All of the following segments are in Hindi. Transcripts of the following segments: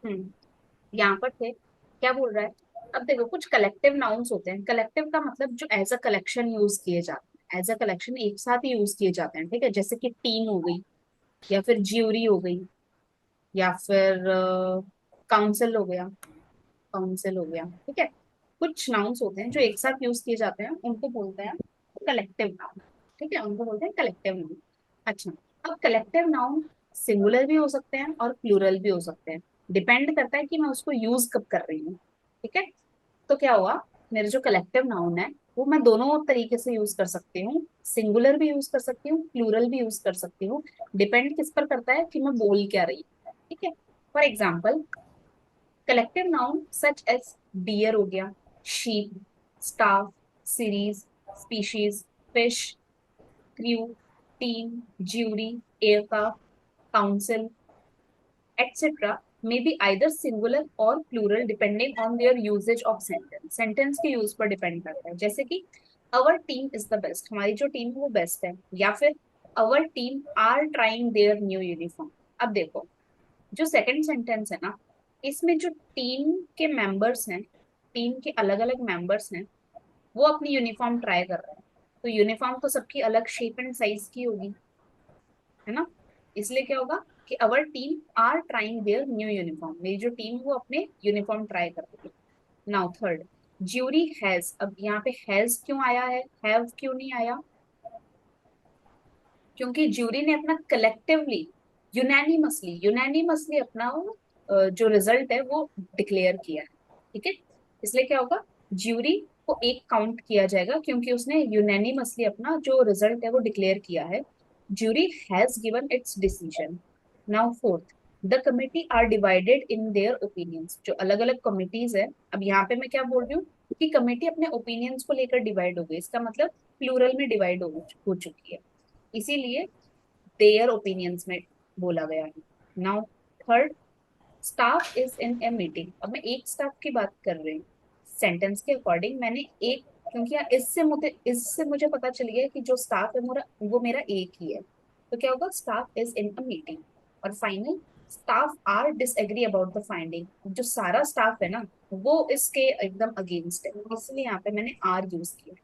हम्म। यहाँ पर थे, क्या बोल रहा है? अब देखो, कुछ कलेक्टिव नाउन्स होते हैं। कलेक्टिव का मतलब जो एज अ कलेक्शन यूज किए जाते हैं, एज अ कलेक्शन एक साथ ही यूज किए जाते हैं, ठीक है। जैसे कि टीम हो गई, या फिर ज्यूरी हो गई, या फिर काउंसिल हो गया, काउंसिल हो गया, ठीक है। कुछ नाउन्स होते हैं जो एक साथ यूज किए जाते हैं, उनको बोलते हैं कलेक्टिव नाउन, ठीक है, उनको बोलते हैं कलेक्टिव नाउन। अच्छा, अब कलेक्टिव नाउन सिंगुलर भी हो सकते हैं और प्लूरल भी हो सकते हैं, डिपेंड करता है कि मैं उसको यूज कब कर रही हूँ, ठीक है। तो क्या हुआ, मेरे जो कलेक्टिव नाउन है वो मैं दोनों तरीके से यूज कर सकती हूँ, सिंगुलर भी यूज कर सकती हूँ, प्लूरल भी यूज कर सकती हूँ। डिपेंड किस पर करता है कि मैं बोल क्या रही हूँ, ठीक है। For example, collective noun such as deer हो गया, sheep, staff, series, species, fish, crew, team, jury, aircraft, council, etc. may be either singular और plural depending on their usage of sentence। Sentence के यूज पर डिपेंड करता है, जैसे कि our team is the best, हमारी जो टीम है वो बेस्ट है, या फिर our team are trying their new uniform। अब देखो, जो सेकंड सेंटेंस है ना, इसमें जो टीम के मेंबर्स हैं, टीम के अलग अलग मेंबर्स हैं, वो अपनी यूनिफॉर्म ट्राई कर रहे हैं। तो यूनिफॉर्म तो सबकी अलग शेप एंड साइज की होगी, है ना। इसलिए क्या होगा कि our team are trying their new uniform, मेरी जो टीम वो अपने यूनिफॉर्म ट्राई कर रही है। Now third, jury has. अब यहाँ पे हैज क्यों आया है, हैव क्यों नहीं आया? क्योंकि ज्यूरी ने अपना कलेक्टिवली, यूनानिमसली यूनानिमसली अपना जो रिजल्ट है वो डिक्लेयर किया है, ठीक है। इसलिए क्या होगा, ज्यूरी को एक काउंट किया जाएगा क्योंकि उसने यूनानिमसली अपना जो रिजल्ट है वो डिक्लेयर किया है। Jury has given its decision. Now fourth, the committee are divided in their opinions. जो अलग अलग कमिटीज है, अब यहाँ पे मैं क्या बोल रही हूँ कि कमिटी अपने ओपिनियंस को लेकर डिवाइड हो गई, इसका मतलब प्लूरल में डिवाइड हो चुकी है, इसीलिए देयर ओपिनियंस में बोला गया है। Now third, staff is in a meeting. अब मैं एक स्टाफ की बात कर रही हूँ, सेंटेंस के अकॉर्डिंग मैंने एक, क्योंकि इससे मुझे पता चल गया कि जो स्टाफ है मेरा, वो मेरा एक ही है। तो क्या होगा, staff is in a meeting. और final, staff are disagree about the finding. जो सारा स्टाफ है ना, वो इसके एकदम अगेंस्ट है, इसलिए यहाँ पे मैंने आर यूज किया।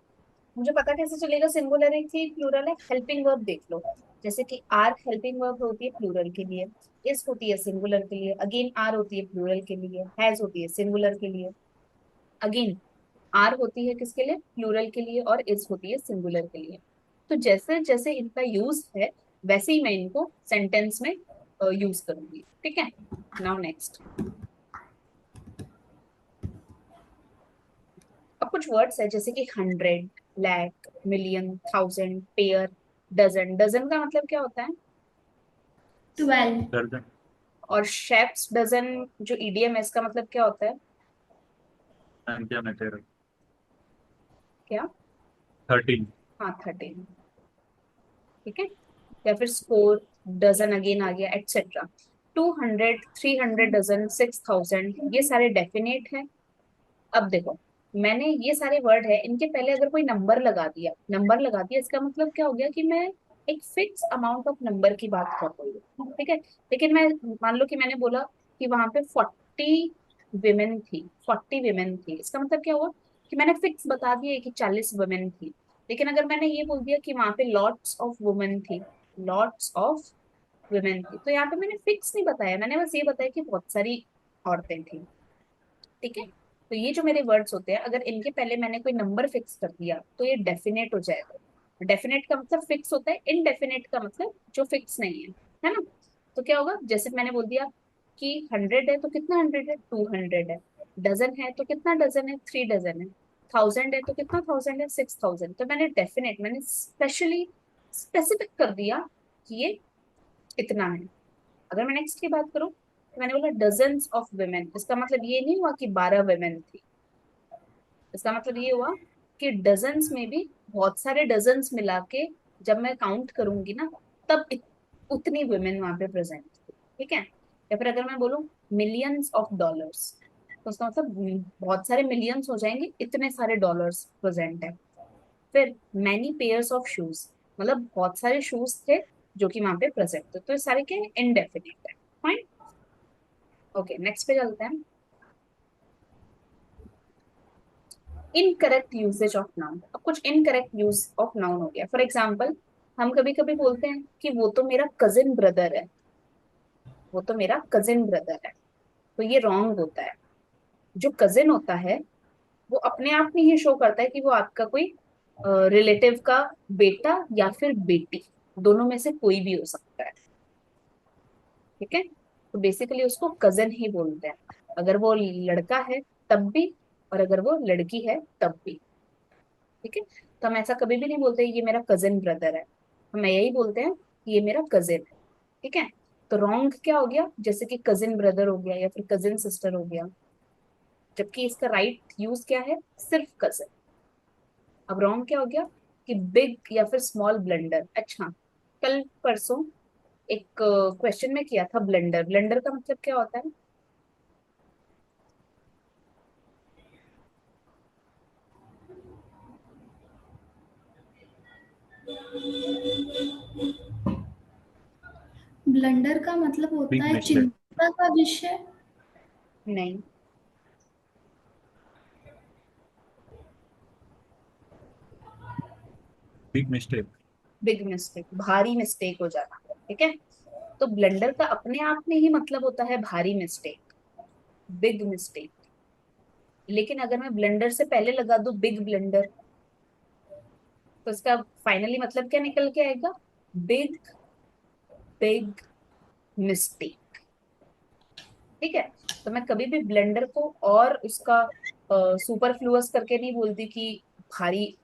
मुझे पता कैसे चलेगा सिंगुलर है कि प्लूरल है? हेल्पिंग वर्ब देख लो, जैसे कि आर हेल्पिंग वर्ब होती है प्लूरल के लिए, इस होती है सिंगुलर के लिए, अगेन आर होती है प्लूरल के लिए, हैज होती है सिंगुलर के लिए, अगेन आर होती है किसके लिए, प्लूरल के लिए, और इस होती है सिंगुलर के लिए। तो जैसे जैसे इनका यूज है वैसे ही मैं इनको सेंटेंस में यूज करूंगी, ठीक है। नाउ नेक्स्ट, अब कुछ वर्ड्स है जैसे कि hundred, lakh, million, thousand, pair, dozen. Dozen का मतलब क्या होता है? 12। दर्जन। और शेफ्स डजन, जो ईडीएम है, इसका मतलब क्या होता है? संख्या में तेरह। क्या? 13। हाँ, 13, ठीक है। या फिर स्कोर, डजन अगेन आ गया, एक्सेट्रा। 200, 300 डजन, 6000, ये सारे डेफिनेट है। अब देखो, मैंने ये सारे वर्ड है, इनके पहले अगर कोई नंबर लगा दिया, नंबर लगा दिया, इसका मतलब क्या हो गया कि मैं एक फिक्स अमाउंट ऑफ नंबर की बात कर रही हूँ, ठीक है। लेकिन मैं, मान लो कि मैंने बोला कि वहां पे 40 विमेन थी, 40 विमेन थी, इसका मतलब क्या हुआ कि मैंने फिक्स बता दिया कि 40 वुमेन थी। लेकिन अगर मैंने ये बोल दिया कि वहां पे लॉट्स ऑफ वुमेन थी, लॉट्स ऑफ वुमेन थी, तो यहाँ पे मैंने फिक्स नहीं बताया, मैंने बस ये बताया कि बहुत सारी औरतें थी, ठीक है। तो ये जो मेरे वर्ड्स होते हैं, अगर इनके पहले मैंने कोई नंबर फिक्स कर दिया तो ये डेफिनेट हो जाएगा। डेफिनेट का मतलब फिक्स होता है, इनडेफिनेट का मतलब जो फिक्स नहीं है ना। तो क्या होगा, जैसे मैंने बोल दिया कि 100 है तो कितना 100 है, 200 है। डजन है तो कितना डजन है, 3 डजन है। 1000 है तो कितना 1000 है, 6000। तो मैंने डेफिनेट, मैंने स्पेशली स्पेसिफिक कर दिया कि ये इतना है। अगर मैं नेक्स्ट की बात करूं, तो मैंने बोला डजन्स ऑफ वुमेन, इसका मतलब ये नहीं हुआ कि 12 वुमेन थी, इसका मतलब ये हुआ कि डजन्स में भी बहुत सारे डजन्स मिला के जब मैं काउंट करूंगी ना, तब उतनी वुमेन वहां पे प्रेजेंट थी, ठीक है। या फिर अगर मैं बोलूं मिलियंस ऑफ डॉलर्स, तो उसका मतलब बहुत सारे मिलियंस हो जाएंगे, इतने सारे डॉलर्स प्रेजेंट है। फिर मैनी पेयर्स ऑफ शूज, मतलब बहुत सारे शूज थे जो कि वहां पे प्रेजेंट थे। तो ये सारे के इनडेफिनेट है, फाइन। ओके, नेक्स्ट पे चलते हैं। Incorrect usage of noun. अब कुछ इनकरेक्ट यूज ऑफ नाउन हो गया। फॉर एग्जाम्पल, हम कभी कभी बोलते हैं कि वो तो मेरा कजिन ब्रदर है, वो तो मेरा कजिन ब्रदर है। तो ये रॉन्ग होता है। जो कजिन होता है वो अपने आप में ही शो करता है कि वो आपका कोई रिलेटिव का बेटा या फिर बेटी, दोनों में से कोई भी हो सकता है। ठीक है, तो बेसिकली उसको कजिन ही बोलते हैं, अगर वो लड़का है तब भी, और अगर वो लड़की है तब भी। ठीक है, तो हम ऐसा कभी भी नहीं बोलते ये मेरा कजिन ब्रदर है, हम यही बोलते हैं कि ये मेरा कजिन है। ठीक है, तो रॉन्ग क्या हो गया, जैसे कि कजिन ब्रदर हो गया या फिर कजिन सिस्टर हो गया, जबकि इसका राइट यूज क्या है, सिर्फ कजिन। अब रॉन्ग क्या हो गया कि बिग या फिर स्मॉल ब्लंडर। अच्छा, कल परसों एक क्वेश्चन में किया था ब्लंडर। ब्लंडर का मतलब क्या होता है? ब्लंडर का मतलब होता बिग है मिस्टेक। चिंता का विषय। नहीं, बिग मिस्टेक। बिग मिस्टेक, भारी मिस्टेक हो जाना। ठीक है, तो ब्लंडर का अपने आप में ही मतलब होता है भारी मिस्टेक, बिग मिस्टेक। लेकिन अगर मैं ब्लंडर से पहले लगा दूं बिग ब्लंडर, तो इसका फाइनली मतलब क्या निकल के आएगा, बिग, बिग मिस्टेक। ठीक है, तो मैं कभी भी ब्लेंडर को और उसका सुपरफ्लुअस करके नहीं बोलती कि भारी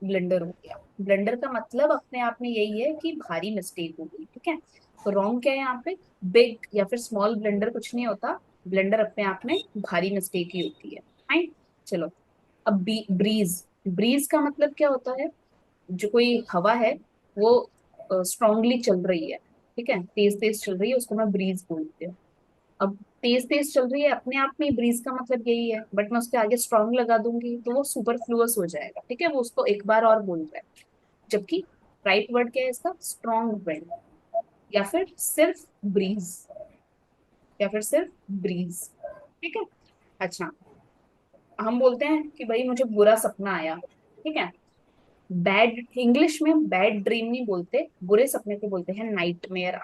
ब्लेंडर हो गया। ब्लेंडर का मतलब अपने आप में यही है कि भारी मिस्टेक हो गई। ठीक है, तो रॉन्ग क्या है यहाँ पे, बिग या फिर स्मॉल ब्लेंडर कुछ नहीं होता, ब्लेंडर अपने आप में भारी मिस्टेक ही होती है। फाइन, चलो। अब ब्रीज, ब्रीज का मतलब क्या होता है, जो कोई हवा है वो स्ट्रांगली चल रही है, ठीक है, तेज तेज चल रही है, उसको मैं ब्रीज बोलती हूँ। अब तेज तेज चल रही है अपने आप में ब्रीज का मतलब यही है, बट मैं उसके आगे स्ट्रांग लगा दूंगी तो वो सुपरफ्लुअस हो जाएगा। ठीक है, वो उसको एक बार और बोल रहा है, जबकि राइट वर्ड क्या है इसका, स्ट्रॉन्ग विंड, या फिर सिर्फ ब्रीज, या फिर सिर्फ ब्रीज। ठीक है, अच्छा, हम बोलते हैं कि भाई मुझे बुरा सपना आया। ठीक है, बैड, इंग्लिश में बैड ड्रीम नहीं बोलते, बुरे सपने को बोलते हैं नाइटमेयर।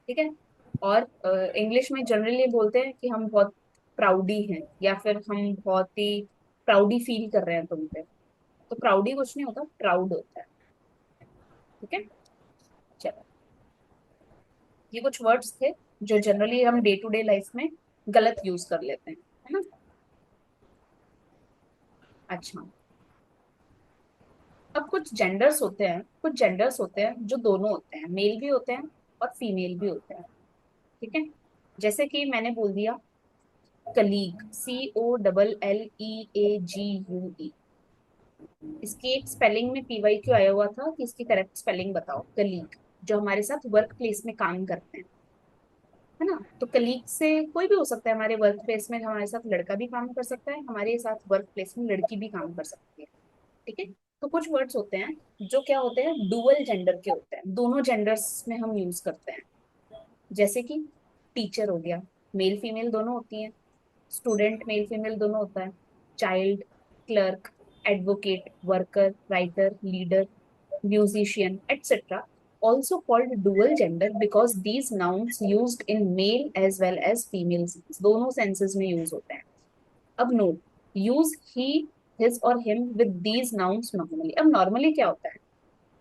ठीक है, और इंग्लिश में जनरली बोलते हैं कि हम बहुत प्राउडी हैं, या फिर हम बहुत ही प्राउडी फील कर रहे हैं तुम पे। तो प्राउडी कुछ नहीं होता, प्राउड होता है। ठीक है, चलो, ये कुछ वर्ड्स थे जो जनरली हम डे टू डे लाइफ में गलत यूज कर लेते हैं, है ना। अच्छा, अब कुछ जेंडर्स होते हैं, कुछ जेंडर्स होते हैं जो दोनों होते हैं, मेल भी होते हैं और फीमेल भी होते हैं। ठीक है, जैसे कि मैंने बोल दिया कलीग, COLLEAGUE। इसकी एक स्पेलिंग में PY क्यों आया हुआ था कि इसकी करेक्ट स्पेलिंग बताओ। कलीग, जो हमारे साथ वर्क प्लेस में काम करते हैं, है ना। तो कलीग से कोई भी हो सकता है हमारे वर्क प्लेस में, हमारे साथ लड़का भी काम कर सकता है, हमारे साथ वर्क प्लेस में लड़की भी काम कर सकती है। ठीक है, तो कुछ वर्ड्स होते हैं जो क्या होते हैं, डुअल जेंडर के होते हैं, दोनों जेंडर्स में हम यूज करते हैं। जैसे कि टीचर हो गया, मेल फीमेल दोनों होती हैं। स्टूडेंट मेल फीमेल दोनों होता है। Child, clerk, advocate, worker, writer, leader, musician, etc. Also called dual gender because these nouns used in male as well as female sense, दोनों senses में use होते हैं। अब नोट, use he, his और him with these nouns normally। अब normally क्या होता है,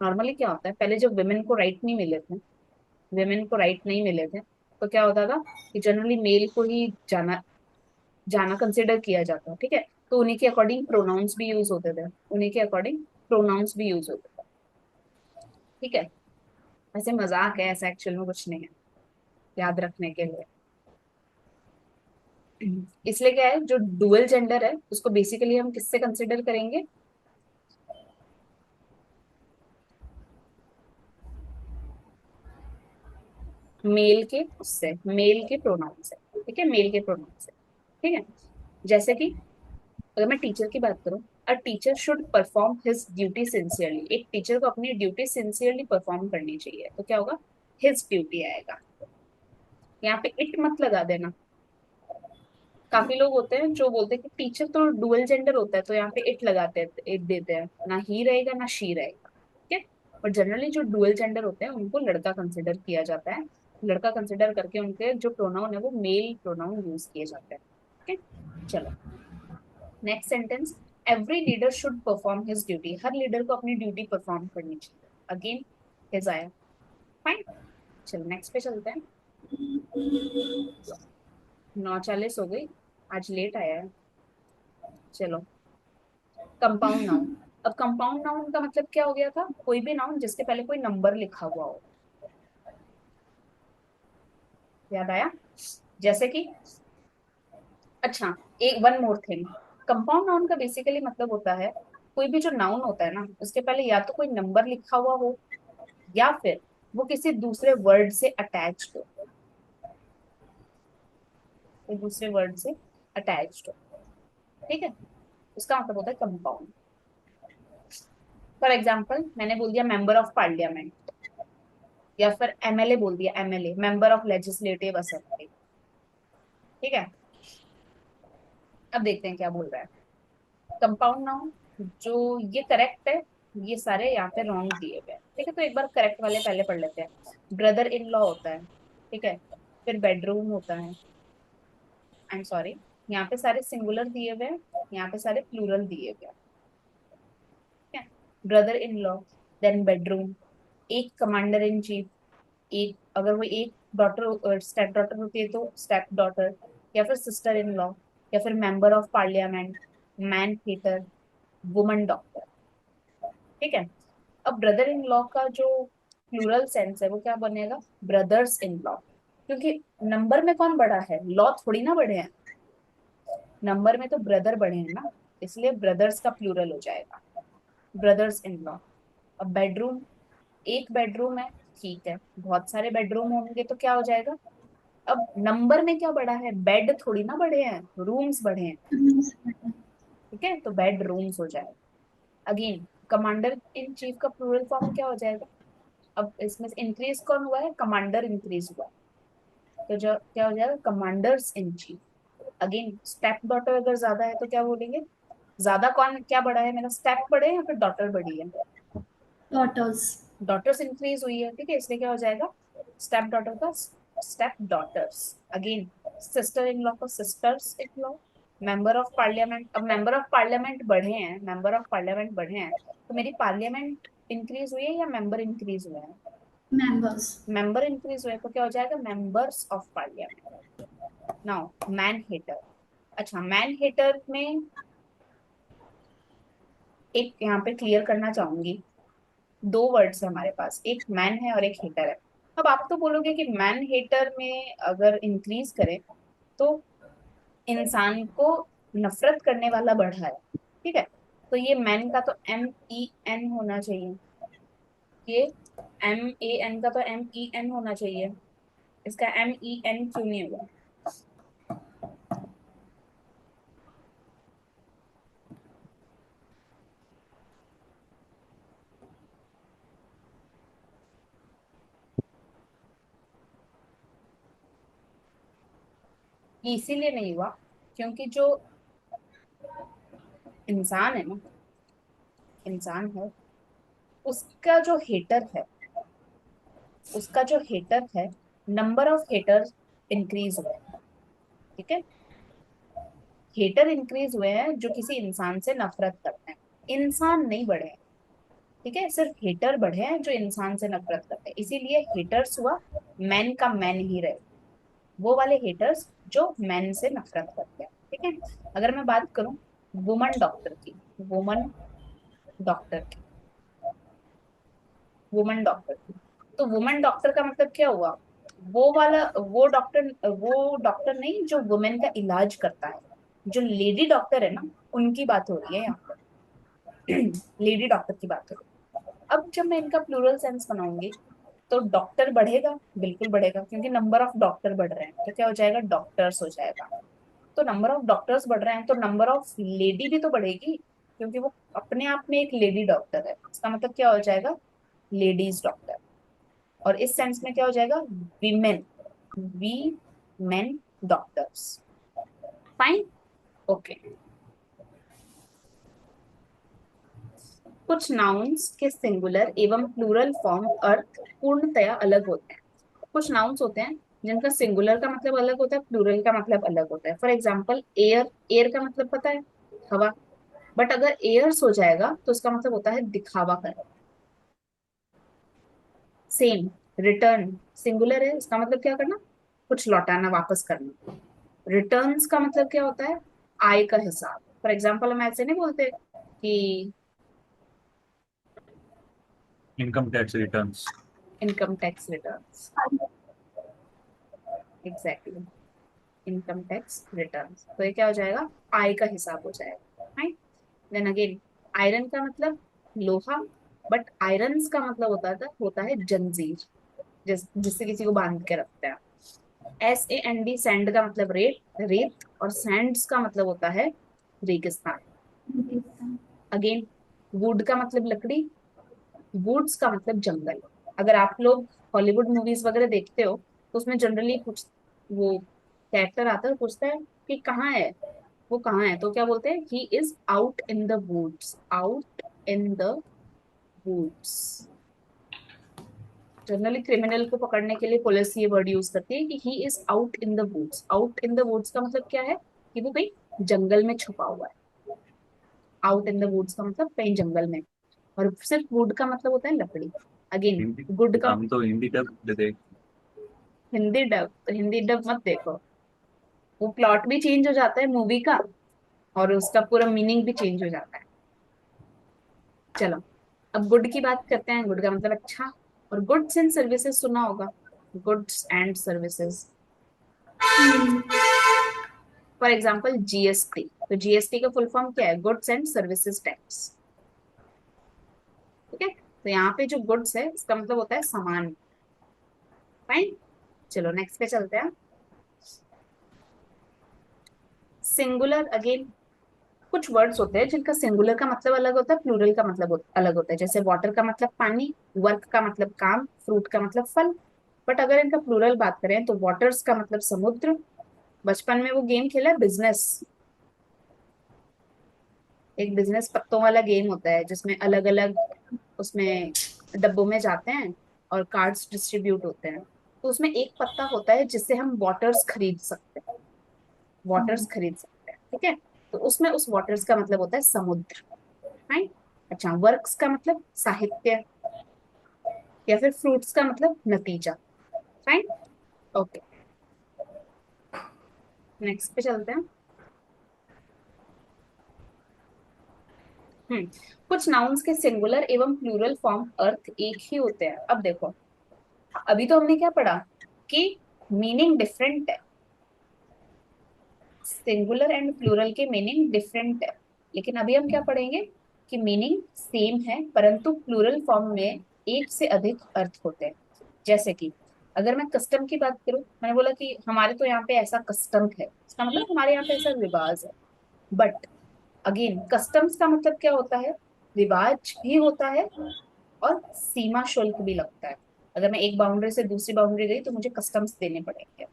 नॉर्मली क्या होता है, पहले जब women को राइट नहीं मिले थे, women को राइट नहीं मिले थे, तो क्या होता था कि जनरली मेल को ही जाना जाना कंसिडर किया जाता है। ठीक है, तो उन्हीं के अकॉर्डिंग प्रोनाउंस भी यूज होते थे, उन्हीं के अकॉर्डिंग प्रोनाउंस भी यूज होते थे। ठीक है, वैसे मजाक है, ऐसा एक्चुअल में कुछ नहीं है, याद रखने के लिए। इसलिए क्या है, जो डुअल जेंडर है उसको बेसिकली हम किससे कंसिडर करेंगे, मेल के, उससे मेल के प्रोनाउन से। ठीक है, मेल के प्रोनाउन से। ठीक है, जैसे कि अगर मैं टीचर की बात करूं, a teacher should perform his duty sincerely. एक टीचर को अपनी ड्यूटी सिंसियरली परफॉर्म करनी चाहिए, तो क्या होगा, हिज ड्यूटी आएगा। यहाँ पे इट मत लगा देना। काफी लोग होते हैं जो बोलते हैं कि टीचर तो डुअल जेंडर होता है, तो यहाँ पे इट लगाते हैं, इट देते हैं, ना ही रहेगा ना शी रहेगा। ठीक है। और जनरली जो डुअल जेंडर होते हैं उनको लड़का कंसिडर किया जाता है। लड़का कंसिडर करके उनके जो प्रोनाउन है वो मेल प्रोनाउन यूज किए जाते हैं। ठीक है। चलो, next sentence. Every leader should perform his duty. Her leader को अपनी ड्यूटी परफॉर्म करनी चाहिए। अगेन हिज आया। फाइन। चलो नेक्स्ट पे चलते हैं। 9:40 हो गई, आज लेट आया है। चलो, कंपाउंड नाउन। अब कंपाउंड नाउन का मतलब क्या हो गया था? कोई भी नाउन जिसके पहले कोई नंबर लिखा हुआ हो। याद आया? जैसे कि, अच्छा, एक one more thing. Compound noun का बेसिकली मतलब होता है कोई भी जो नाउन होता है ना उसके पहले या तो कोई नंबर लिखा हुआ हो, या फिर वो किसी दूसरे वर्ड से अटैच्ड हो। कोई दूसरे वर्ड से अटैच्ड हो। ठीक है। उसका मतलब होता है कंपाउंड। फॉर एग्जाम्पल मैंने बोल दिया मेंबर ऑफ पार्लियामेंट, या फिर एमएलए बोल दिया, MLA member of legislative assembly. ठीक है। अब देखते हैं क्या बोल रहा है। कंपाउंड नाउन जो, ये करेक्ट है, ये सारे यहाँ पे रॉन्ग दिए हुए हैं। ठीक है, तो एक बार करेक्ट वाले पहले पढ़ लेते हैं। ब्रदर इन लॉ होता है। ठीक है। फिर बेडरूम होता है। आई एम सॉरी, यहाँ पे सारे सिंगुलर दिए हुए हैं, यहाँ पे सारे प्लूरल दिए हुए हैं। ठीक है। Brother in law, then bedroom, एक कमांडर इन चीफ, एक अगर वो एक डॉटर स्टेप डॉटर होती है तो स्टेप डॉटर, या फिर सिस्टर इन लॉ, या फिर member of parliament, man hater, woman doctor. ठीक है। अब ब्रदर इन लॉ का जो प्लूरल सेंस है वो क्या बनेगा? Brothers in law. क्योंकि नंबर में कौन बड़ा है? लॉ थोड़ी ना बड़े हैं, नंबर में तो ब्रदर बड़े हैं ना, इसलिए ब्रदर्स का प्लूरल हो जाएगा, ब्रदर्स इन लॉ। अब बेडरूम, एक बेडरूम है, ठीक है, बहुत सारे बेडरूम होंगे तो क्या हो जाएगा? अब नंबर में क्या बड़ा है? बेड थोड़ी ना बड़े हैं, रूम्स बड़े हैं। ठीक है, तो बेड रूम्स हो जाएगा। अगेन, कमांडर इन चीफ का प्लूरल फॉर्म क्या हो जाएगा? अब इसमें इंक्रीज कौन हुआ है? कमांडर इंक्रीज हुआ है, तो जो क्या हो जाएगा? Commanders in chief. Again, step daughter अगर ज्यादा है तो क्या बोलेंगे? ज्यादा कौन क्या बड़ा है? मेरा स्टेप बड़े हैं या फिर डॉटर बड़ी है? डॉटर्स। डॉटर्स इंक्रीज हुई है, ठीक है, इसलिए क्या हो जाएगा? स्टेप डॉटर का step daughters. Again, sister in law का sisters in law. Member of parliament, अब मेंबर ऑफ पार्लियामेंट बढ़े हैं, मेंबर ऑफ पार्लियामेंट बढ़े हैं, तो मेरी पार्लियामेंट इंक्रीज हुई है या मेंबर इंक्रीज हुए हैं? मेंबर्स। मेंबर इंक्रीज हुए तो क्या हो जाएगा? Members of parliament. Now man hater. अच्छा, मैन हेटर में एक यहाँ पे क्लियर करना चाहूंगी, दो वर्ड्स है हमारे पास, एक मैन है और एक हेटर है। अब आप तो बोलोगे कि मैन हेटर में अगर इंक्रीज करें तो इंसान को नफरत करने वाला बढ़ा है। ठीक है, तो ये मैन का तो MEN होना चाहिए, ये MAN का तो MEN होना चाहिए, इसका MEN क्यों नहीं हुआ? ये इसीलिए नहीं हुआ क्योंकि जो इंसान है ना, इंसान है, उसका जो हेटर है, उसका जो हेटर है, नंबर ऑफ हेटर्स इंक्रीज हुए हैं। ठीक है, हेटर इंक्रीज हुए हैं जो किसी इंसान से नफरत करते हैं, इंसान नहीं बढ़े हैं। ठीक है, सिर्फ हेटर बढ़े हैं जो इंसान से नफरत करते हैं, इसीलिए हेटर्स हुआ, मैन का मैन ही रहे, वो वाले हेटर्स जो मैन से नफरत करते हैं। ठीक है। अगर मैं बात करूं वुमन डॉक्टर की, वुमन डॉक्टर की, वुमन डॉक्टर की, तो वुमन डॉक्टर का मतलब क्या हुआ? वो वाला, वो डॉक्टर नहीं जो वुमेन का इलाज करता है, जो लेडी डॉक्टर है ना, उनकी बात हो रही है यहाँ पर। लेडी डॉक्टर की बात हो रही है। अब जब मैं इनका प्लूरल सेंस बनाऊंगी तो डॉक्टर बढ़ेगा, बिल्कुल बढ़ेगा, क्योंकि नंबर ऑफ डॉक्टर बढ़ रहे हैं, तो क्या हो जाएगा? डॉक्टर्स हो जाएगा। तो नंबर ऑफ डॉक्टर्स बढ़ रहे हैं तो नंबर ऑफ लेडी भी तो बढ़ेगी, क्योंकि वो अपने आप में एक लेडी डॉक्टर है, इसका मतलब क्या हो जाएगा? Ladies doctor. और इस सेंस में क्या हो जाएगा? Women. Women doctors. Fine, okay. कुछ नाउन्स के सिंगुलर एवं प्लूरल फॉर्म अर्थ पूर्णतया अलग होते हैं। कुछ नाउन्स होते हैं जिनका सिंगुलर का मतलब अलग होता है, प्लूरल का मतलब अलग होता है। फॉर एग्जाम्पल एयर, एयर का मतलब पता है हवा, बट अगर एयर्स हो जाएगा तो उसका मतलब होता है दिखावा करना। सेम, रिटर्न सिंगुलर है, इसका मतलब क्या करना, कुछ लौटाना, वापस करना। रिटर्न्स का मतलब क्या होता है, आय का हिसाब। फॉर एग्जाम्पल हम ऐसे नहीं बोलते कि income tax returns. Income tax returns, exactly, income tax returns. तो ये क्या हो जाएगा, आय का हिसाब हो जाएगा, राइट। देन अगेन, आयरन का मतलब लोहा, बट आयरन्स का मतलब होता है जंजीर, जिससे किसी को बांध के रखते हैं। SAND, सैंड का मतलब रेत, रेत, और सैंड्स का मतलब होता है रेगिस्तान। रेगिस्तान। अगेन, वुड का मतलब लकड़ी, वुड्स का मतलब जंगल। अगर आप लोग हॉलीवुड मूवीज वगैरह देखते हो तो उसमें जनरली कुछ वो कैरेक्टर आता है और पूछता है कि कहाँ है, वो कहाँ है, तो क्या बोलते हैं, he is out in the woods, out in the woods. Generally criminal को पकड़ने के लिए पुलिस ये वर्ड यूज करती है कि he is out in the woods. Out in the woods का मतलब क्या है, कि वो कहीं जंगल में छुपा हुआ है। आउट इन द वुड्स का मतलब कहीं जंगल में। और सिर्फ वुड का मतलब होता है लकड़ी। अगेन, हिंदी, गुड का, हम तो हिंदी डब दे दे। हिंदी डब, तो हिंदी डब मत देखो, वो प्लॉट भी चेंज हो जाता है मूवी का, और उसका पूरा मीनिंग भी चेंज हो जाता है। चलो, अब गुड की बात करते हैं। गुड का मतलब अच्छा, और गुड्स एंड सर्विसेज सुना होगा, goods and services. For example GST, तो GST का फुल फॉर्म क्या है, गुड्स एंड सर्विसेज टैक्स। ठीक है, तो यहाँ पे जो गुड्स है इसका मतलब होता है सामान। फाइन, चलो नेक्स्ट पे चलते हैं। सिंगुलर, अगेन कुछ वर्ड्स होते हैं जिनका सिंगुलर का मतलब अलग होता है, प्लूरल का मतलब अलग होता है। जैसे वाटर का मतलब पानी, वर्क का मतलब काम, फ्रूट का मतलब फल। बट अगर इनका प्लूरल बात करें तो वाटर्स का मतलब समुद्र। बचपन में वो गेम खेला है बिजनेस, एक बिजनेस पत्तों वाला गेम होता है जिसमें अलग अलग उसमें डब्बों में जाते हैं और कार्ड्स डिस्ट्रीब्यूट होते हैं। तो उसमें एक पत्ता होता है जिससे हम वाटर्स खरीद सकते हैं, वाटर्स खरीद सकते हैं, ठीक है। तो उसमें उस वाटर्स का मतलब होता है समुद्र। राइट। अच्छा, वर्क्स का मतलब साहित्य, या फिर फ्रूट्स का मतलब नतीजा। फाइन, ओके, नेक्स्ट पे चलते हैं। हम्म कुछ नाउन्स के सिंगुलर एवं प्लूरल फॉर्म अर्थ एक ही होते हैं। अब देखो, अभी तो हमने क्या पढ़ा कि मीनिंग डिफरेंट है, सिंगुलर एंड प्लूरल के मीनिंग डिफरेंट है। लेकिन अभी हम क्या पढ़ेंगे कि मीनिंग सेम है, परंतु प्लूरल फॉर्म में एक से अधिक अर्थ होते हैं। जैसे कि अगर मैं कस्टम की बात करूं, मैंने बोला कि हमारे तो यहाँ पे ऐसा कस्टम है, इसका मतलब हमारे यहाँ पे ऐसा रिवाज है। बट अगेन, कस्टम्स का मतलब क्या होता है, रिवाज भी होता है और सीमा शुल्क भी लगता है। अगर मैं एक बाउंड्री से दूसरी बाउंड्री गई तो मुझे कस्टम्स देने पड़ेंगे।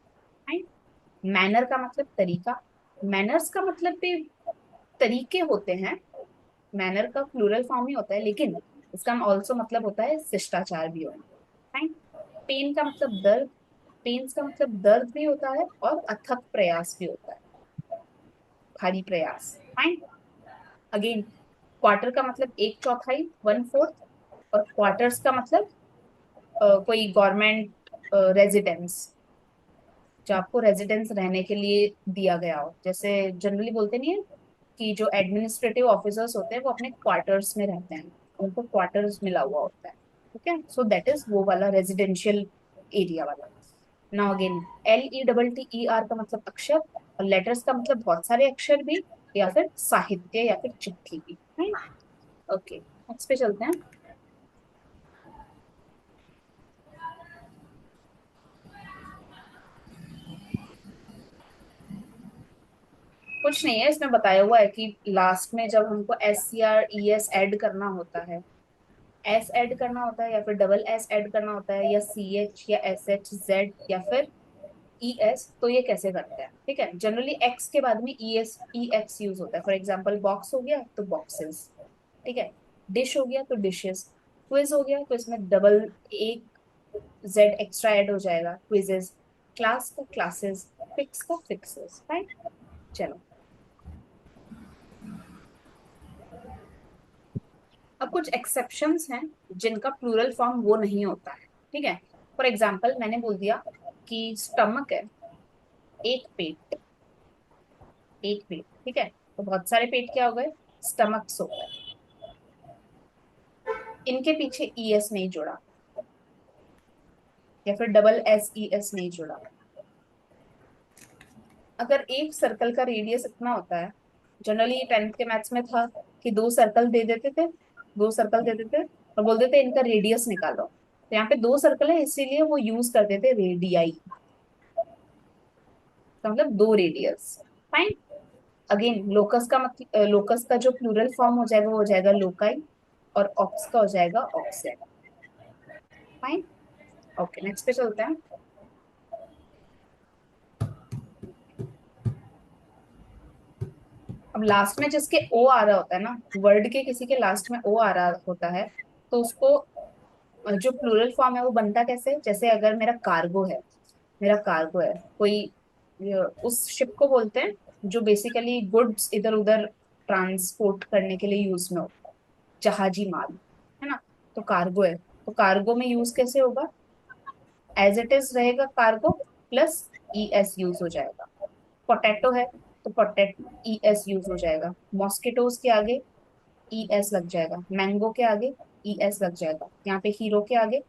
मैनर का मतलब तरीका, मैनर्स का मतलब भी तरीके होते हैं, मैनर का प्लूरल फॉर्म ही होता है, लेकिन इसका ऑल्सो मतलब होता है शिष्टाचार भी होना। फाइन। पेन का मतलब दर्द, पेन्स का मतलब दर्द भी होता है और अथक प्रयास भी होता है, भारी प्रयास। फाइन। अगेन, क्वार्टर का मतलब एक चौथाई, वन फोर्थ, और क्वार्टर्स का मतलब कोई गवर्नमेंट रेजिडेंस, जो आपको रेजिडेंस रहने के लिए दिया गया हो। जैसे जनरली बोलते नहीं है कि जो एडमिनिस्ट्रेटिव ऑफिसर्स होते हैं वो अपने क्वार्टर्स में रहते हैं, उनको क्वार्टर्स मिला हुआ होता है। ठीक है, सो दैट इज वो वाला रेजिडेंशियल एरिया वाला। नाउ अगेन, LETTER का मतलब अक्षर, और लेटर्स का मतलब बहुत सारे अक्षर भी, या फिर साहित्य, या फिर चिट्ठी भी। ओके, नेक्स्ट पे चलते हैं। कुछ नहीं है, इसमें बताया हुआ है कि लास्ट में जब हमको SCR ES ऐड करना होता है, एस ऐड करना होता है, या फिर डबल S ऐड करना होता है, या CH या SH Z, या फिर ई एस, तो ये कैसे करते हैं, ठीक है। जनरली एक्स के बाद में E S E x use होता है। फॉर एग्जाम्पल बॉक्स हो गया तो बॉक्सेस, ठीक है। डिश हो गया तो डिशेस, क्विज हो गया तो इसमें डबल एक जेड एक्स्ट्रा ऐड हो जाएगा, क्विजेस। क्लास का क्लासेस, फिक्स का फिक्सेस, राइट। चलो, अब कुछ एक्सेप्शंस हैं जिनका प्लूरल फॉर्म वो नहीं होता है, ठीक है। फॉर एग्जाम्पल मैंने बोल दिया कि स्टमक है, एक पेट, एक पेट, ठीक है। तो बहुत सारे पेट क्या हो गए, स्टमक्स हो गए। इनके पीछे ई एस नहीं जुड़ा, या फिर डबल एस ई एस नहीं जुड़ा। अगर एक सर्कल का रेडियस इतना होता है, जनरली 10th के मैथ्स में था कि दो सर्कल दे देते थे, दो सर्कल दे देते और बोलते थे इनका रेडियस निकालो। तो यहाँ पे दो सर्कल है इसीलिए वो यूज करते थे रेडियाई, तो मतलब दो रेडियस। फाइन। अगेन लोकस का मतलब, लोकस का जो प्लूरल फॉर्म हो जाएगा वो हो जाएगा लोकाई, और ऑक्स का हो जाएगा ऑक्से। फाइन। ओके, नेक्स्ट पे चलते हैं। अब लास्ट में जिसके ओ आ रहा होता है ना, वर्ड के किसी के लास्ट में ओ आ रहा होता है, तो उसको जो प्लूरल फॉर्म है वो बनता कैसे, जैसे अगर मेरा कार्गो है, मेरा कार्गो है कोई, उस शिप को बोलते हैं जो बेसिकली गुड्स इधर उधर ट्रांसपोर्ट करने के लिए यूज में होता है, जहाजी माल, है ना। तो कार्गो है, तो कार्गो में यूज कैसे होगा, एज इट इज रहेगा cargo, plus E S use हो जाएगा। पोटैटो है तो पोटैटो ई एस यूज हो जाएगा। मॉस्किटोज के आगे ई एस लग जाएगा, मैंगो के आगे ई एस लग जाएगा, यहाँ पे हीरो के आगे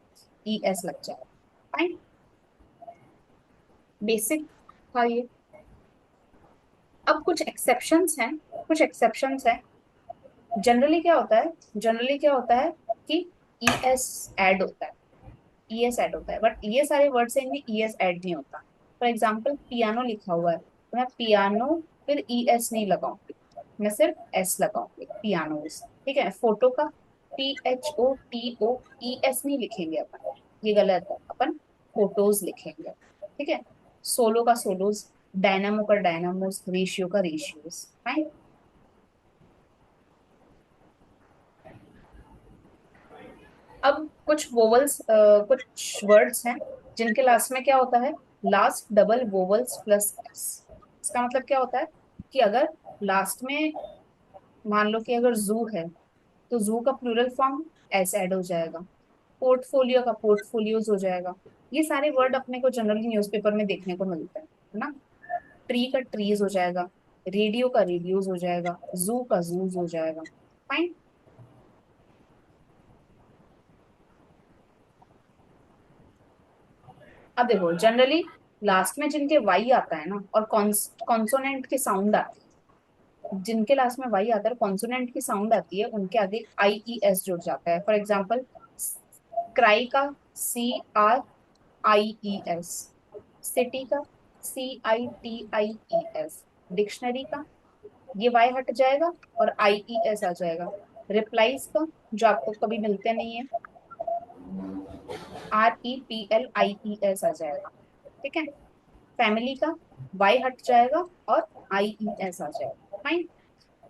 ई एस लग जाएगा। फाइन। बेसिक था ये। अब कुछ एक्सेप्शंस हैं, कुछ एक्सेप्शंस हैं। जनरली क्या होता है, जनरली क्या होता है कि ई एस ऐड होता है, ई एस ऐड होता है, बट ये सारे वर्ड्स हैं इनमें ई एस ऐड नहीं होता। फॉर एग्जाम्पल पियानो लिखा हुआ है तो मैं पियानो फिर ई एस नहीं लगाऊंगी, मैं सिर्फ एस लगाऊंगी, पियानोस, ठीक है। फोटो का P H O T O E S नहीं लिखेंगे अपन, ये गलत है, अपन फोटोज लिखेंगे, ठीक है। सोलो का सोलोज, डायनामो का डायनामोस, रेशियो का रेशियोस। फाइन। अब कुछ वोवल्स, कुछ वर्ड्स हैं जिनके लास्ट में क्या होता है, last double vowels plus S. इसका मतलब क्या होता है कि अगर लास्ट में, मान लो कि अगर जू है तो जू का प्लूरल फॉर्म एस ऐड हो जाएगा, पोर्टफोलियो का पोर्टफोलियोज हो जाएगा। ये सारे वर्ड अपने को जनरली न्यूज़पेपर में देखने को मिलते हैं, है ना। ट्री का ट्रीज हो जाएगा, रेडियो का रेडियोज हो जाएगा, जू का जूज हो जाएगा। फाइन। अब देखो जनरली लास्ट में जिनके वाई आता है ना, और कॉन्सोनेंट की साउंड आती है, जिनके लास्ट में वाई आता है कॉन्सोनेंट की साउंड आती है, उनके आगे आई ई एस जुड़ जाता है। फॉर एग्जाम्पल क्राई का C R I E S, city का C I T I E S, dictionary का ये वाई हट जाएगा और आई ई एस आ जाएगा। रिप्लाईज का जो आपको कभी मिलते नहीं है, R E P L I E S आ जाएगा, ठीक है। फैमिली का वाई हट जाएगा और आई ई एस आ जाएगा। फाइन।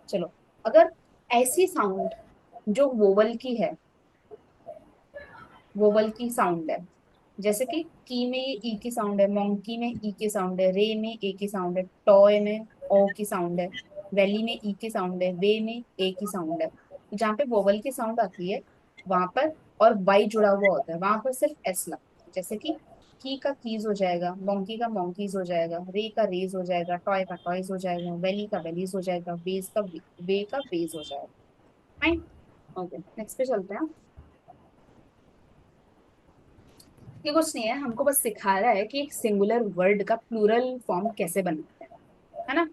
चलो, अगर ऐसी साउंड जो वोवल की है, वोवल की साउंड है, जैसे कि की में ये ई की साउंड है, मोंकी में ई की साउंड है, रे में ए की साउंड है, टॉय में ओ की साउंड है, वैली में ई की साउंड है, वे में ए की साउंड है। जहाँ पे वोवल की साउंड आती है वहां पर, और वाई जुड़ा हुआ होता है वहां पर सिर्फ एस लगता है। जैसे कि की का कीज हो जाएगा, मोंकी का मोंकीज हो जाएगा, रे का रेज हो जाएगा, टॉय का टॉयज हो जाएगा, वैली का वैलीज हो जाएगा, वे का वेज हो जाएगा। फाइन। ओके, नेक्स्ट पे चलते हैं। ये कुछ नहीं है, हमको बस सिखा रहा है कि एक सिंगुलर वर्ड का प्लूरल फॉर्म कैसे बनता है ना।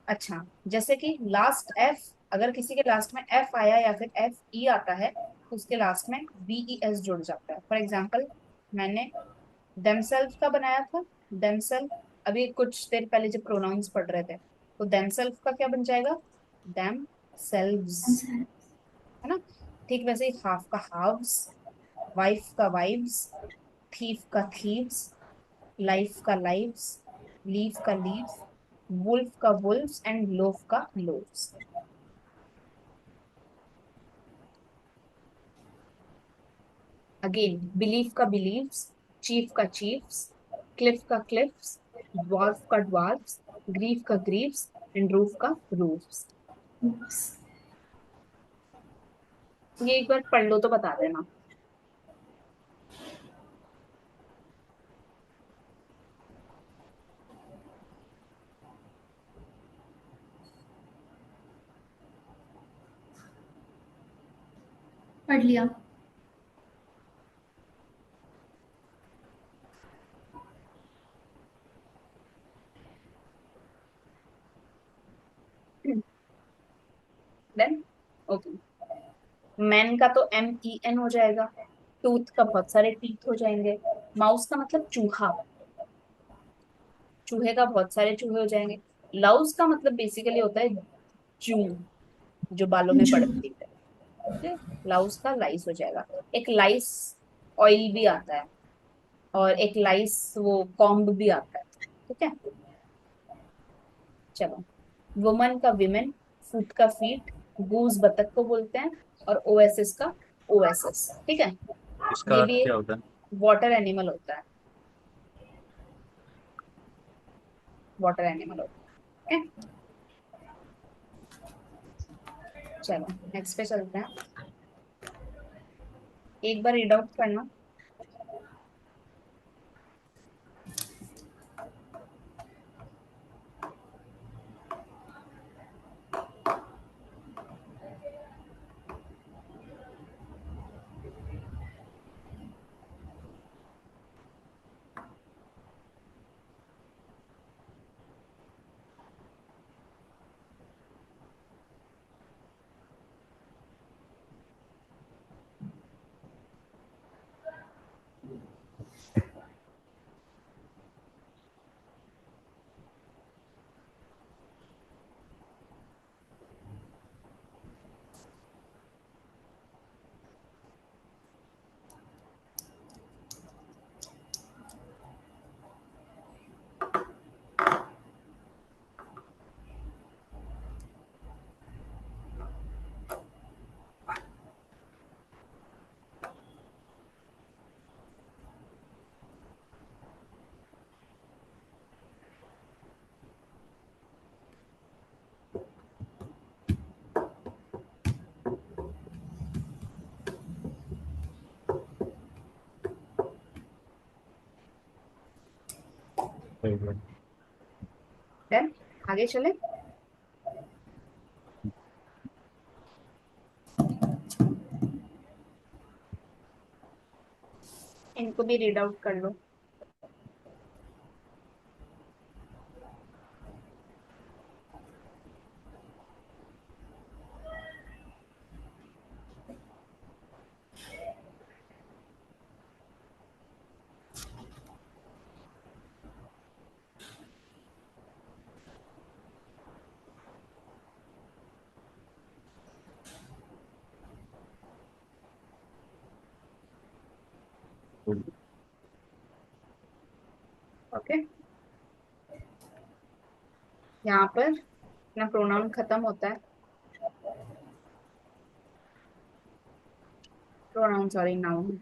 अच्छा, जैसे कि लास्ट एफ, अगर किसी के लास्ट में एफ आया या फिर एफ ई आता है तो उसके लास्ट में वी ई एस जुड़ जाता है। फॉर एग्जाम्पल मैंने देमसेल्फ का बनाया था, देमसेल्फ, अभी कुछ देर पहले जब प्रोनाउंस पढ़ रहे थे तो देमसेल्फ का क्या बन जाएगा, देम सेल्व्स, Themselves. है ना। ठीक वैसे ही हाफ का हाव्स, वाइफ का वाइव्स, थीफ का थीव्स, लाइफ का लाइव्स, लीफ का लीव्स, वुल्फ का वुल्फ्स एंड लोफ का लोव्स। अगेन, बिलीफ का बिलीव्स, चीफ का चीफ्स, क्लिफ का क्लिफ्स, ड्वार्फ का ड्वार्फ्स, ग्रीफ का ग्रीफ्स एंड रूफ का रूफ्स। Oops. ये एक बार पढ़ लो तो बता देना। पढ़ लिया। देन ओके, मैन का तो MEN हो जाएगा, टूथ का बहुत सारे टीथ हो जाएंगे, माउस का मतलब चूहा, चूहे का बहुत सारे चूहे हो जाएंगे, लाउस का मतलब बेसिकली होता है जू, जो बालों में जू। पड़ती है। ठीक, लाउस का लाइस हो जाएगा। एक लाइस ऑयल भी आता है, और एक लाइस वो कॉम्ब भी आता है। ठीक है, चलो। वुमन का विमेन, फूट का फीट, गूज बतख को बोलते हैं, और OSS का OSS। ठीक है, इसका ये अर्थ भी क्या एक होता है? वाटर एनिमल होता है, वाटर एनिमल होता है। ठीक है? चलो नेक्स्ट पे चलते हैं। एक बार रीड आउट करना। देन आगे चले। इनको भी रीड आउट कर लो। ओके, यहाँ पर अपना प्रोनाउन खत्म होता है, प्रोनाउन सॉरी नाउन।